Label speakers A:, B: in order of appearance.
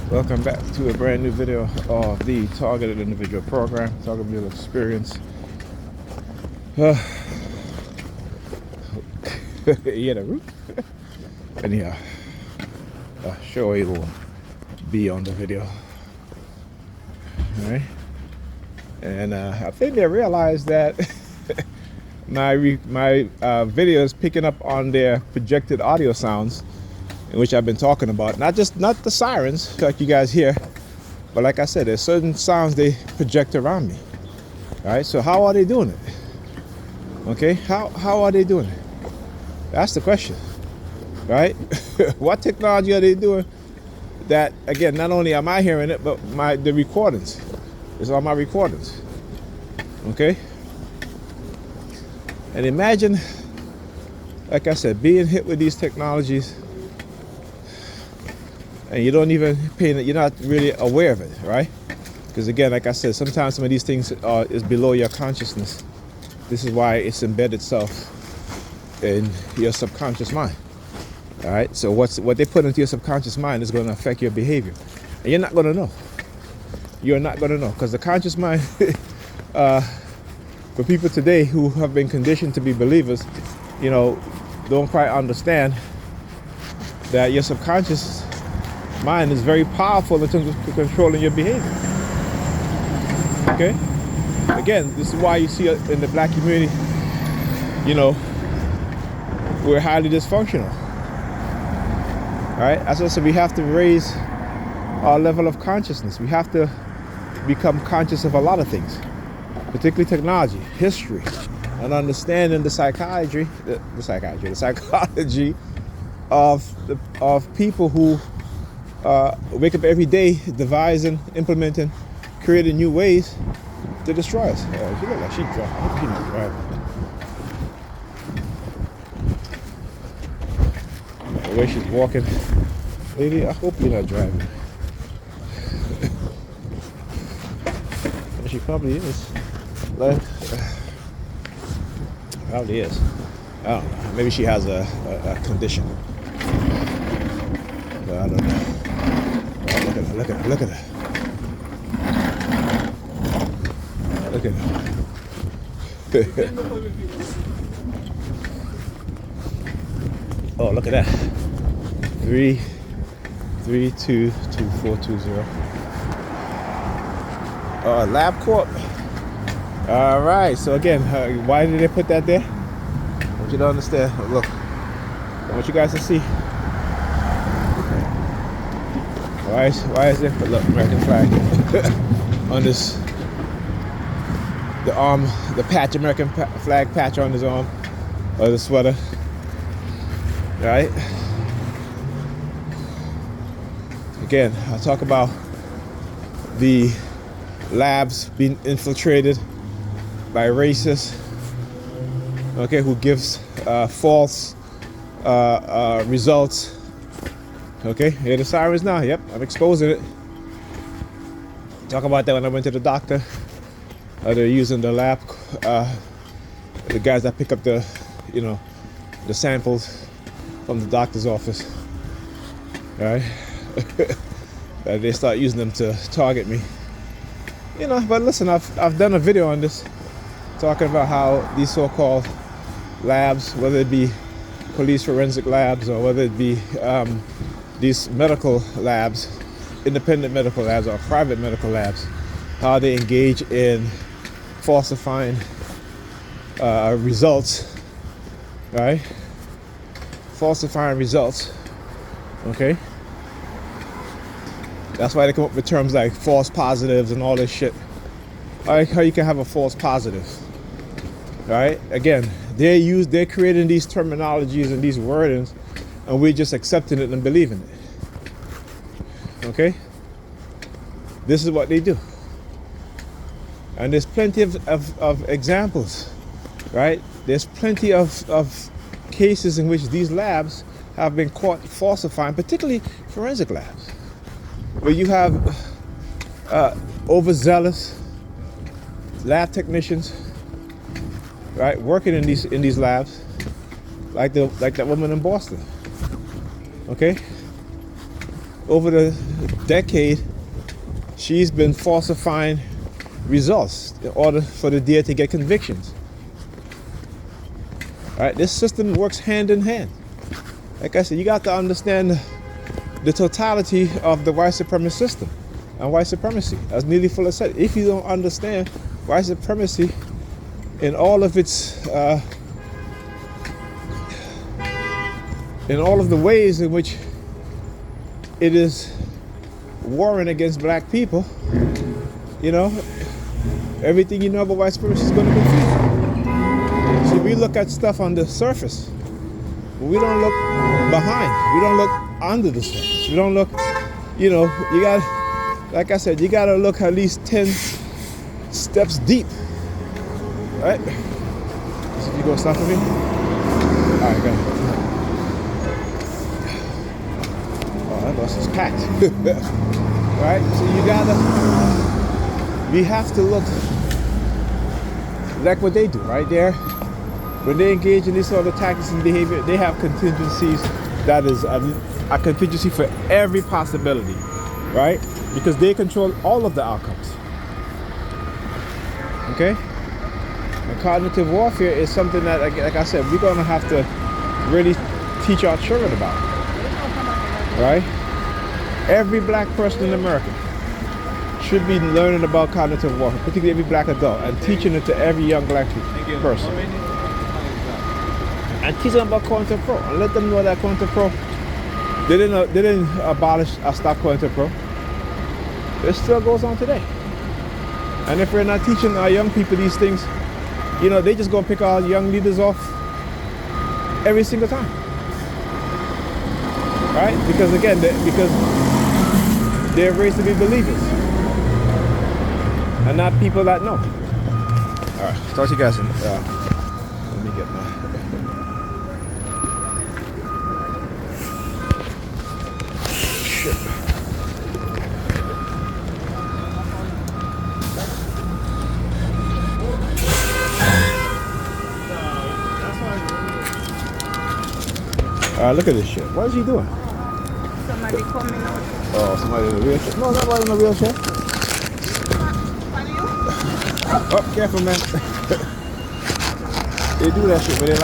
A: Welcome back to a brand new video of the Targeted Individual Program, Targeted Individual Experience. Yeah, the root. Anyhow, sure it will be on the video. All right. And I think they realized that my video is picking up on their projected audio sounds, in which I've been talking about. Not the sirens like you guys hear, but like I said, there's certain sounds they project around me. All right. So how are they doing it? Okay. How are they doing it? That's the question, right? What technology are they doing? That again, not only am I hearing it, but the recordings. It's on my recordings. Okay? And imagine, like I said, being hit with these technologies and you don't even you're not really aware of it, right? Because again, like I said, sometimes some of these things is below your consciousness. This is why it's embedded itself in your subconscious mind. All right? So what they put into your subconscious mind is going to affect your behavior. And you're not going to know. You're not going to know, because the conscious mind, for people today who have been conditioned to be believers, don't quite understand that your subconscious mind is very powerful in terms of controlling your behavior. Okay? Again, this is why you see in the black community, we're highly dysfunctional. All right? As I said, we have to raise our level of consciousness. We have to become conscious of a lot of things, particularly technology, history, and understanding the psychology of people who wake up every day devising, implementing, creating new ways to destroy us. She look like she's driving. I hope she's not driving. The way she's walking, lady, I hope you're not driving. She probably is. Probably is. I don't know. Maybe she has a condition. But I don't know. Oh, look at her. Look at her. Look at her. Oh, look at that. 3322420. LabCorp. All right. So again, why did they put that there? I want you to understand. Look, I want you guys to see. Why is there? Look, American flag on this. The patch, American flag patch on his arm, or the sweater. All right. Again, I'll talk about the labs being infiltrated by racists, okay, who gives false results. Okay, hear the sirens now. Yep, I'm exposing it. Talk about that when I went to the doctor. They're using the lab, the guys that pick up the samples from the doctor's office. All right, they start using them to target me. But listen, I've done a video on this, talking about how these so-called labs, whether it be police forensic labs or whether it be these medical labs, independent medical labs or private medical labs, how they engage in falsifying results, right? Falsifying results, okay? That's why they come up with terms like false positives and all this shit. Like how you can have a false positive, right? Again, they're creating these terminologies and these wordings, and we're just accepting it and believing it. Okay? This is what they do. And there's plenty of examples, right? There's plenty of cases in which these labs have been caught falsifying, particularly forensic labs, where you have overzealous lab technicians, right, working in these labs, like that woman in Boston. Okay? Over the decade, she's been falsifying results in order for the DA to get convictions. All right, this system works hand in hand. Like I said, you got to understand the totality of the white supremacist system and white supremacy. As Neely Fuller said, if you don't understand white supremacy in all of its, in all of the ways in which it is warring against black people, you know, everything you know about white supremacy is going to confuse you. So we look at stuff on the surface, but we don't look behind. We don't look under the surface. We don't look, you know, you got, like I said, you got to look at least 10 steps deep, right? So you gonna stop for me? All right, go ahead. Oh, that bus is packed. Right? So you gotta, we have to look like what they do, right there. When they engage in this sort of tactics and behavior, they have contingencies that is a contingency for every possibility, right? Because they control all of the outcomes. Okay? And cognitive warfare is something that, like I said, we're gonna have to really teach our children about, right? Every black person in America should be learning about cognitive warfare, particularly every black adult, and teaching it to every young black person. And teach them about COINTELPRO, and let them know that COINTELPRO, they didn't abolish or stop COINTELPRO. It still goes on today. And if we're not teaching our young people these things, you know, they just gonna pick our young leaders off every single time, right? Because again, because they're raised to be believers and not people that know. All right, talk to you guys. Let me get my. Shit. Look at this shit. What is he doing?
B: Somebody coming out.
A: Oh, somebody in a wheelchair? No, nobody in a wheelchair. Oh, careful, man. They do that shit, but they like